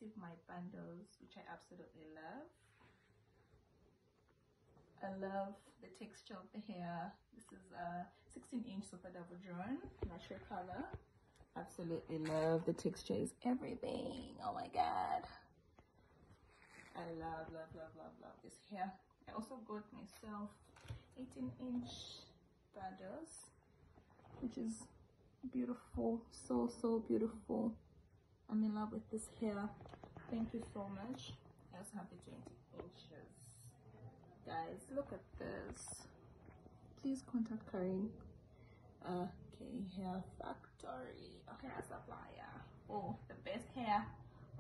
received my bundles, which I absolutely love. I love the texture of the hair. This is a 16-inch super double drawn natural color. Absolutely love the texture, is everything. Oh my god, I love this hair. I also got myself 18-inch bundles, which is beautiful, so beautiful. I'm in love with this hair. Thank you so much. I also have the 20 inches. Guys, look at this. Please contact Karen. Okay, hair factory, a hair supplier. Oh, the best hair.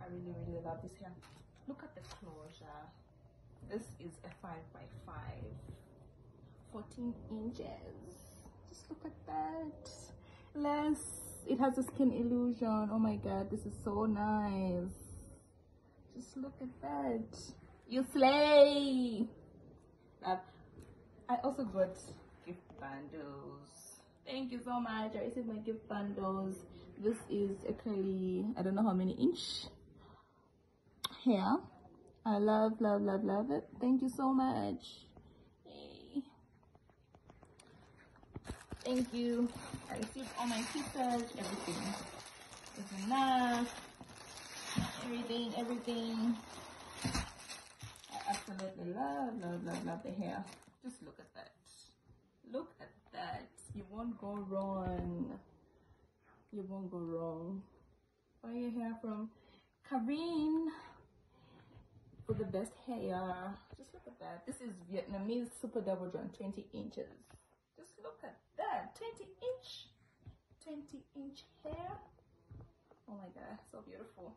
I really love this hair. Look at the closure. This is a 5x5, 14 inches. Just look at that. It has a skin illusion. Oh my god, this is so nice. Just look at that. You slay. I also got gift bundles. Thank you so much. I received my gift bundles. This is a curly, I don't know how many inch hair. I love it. Thank you so much. Yay. Thank you. I received all my pieces. Everything is enough. Everything. I absolutely love the hair. Just look at that. Look at that. You won't go wrong. You won't go wrong. Buy your hair from Karen for the best hair. Just look at that. This is Vietnamese super double drawn, 20 inches. Just look at that. 20 inch hair. Oh my god, so beautiful.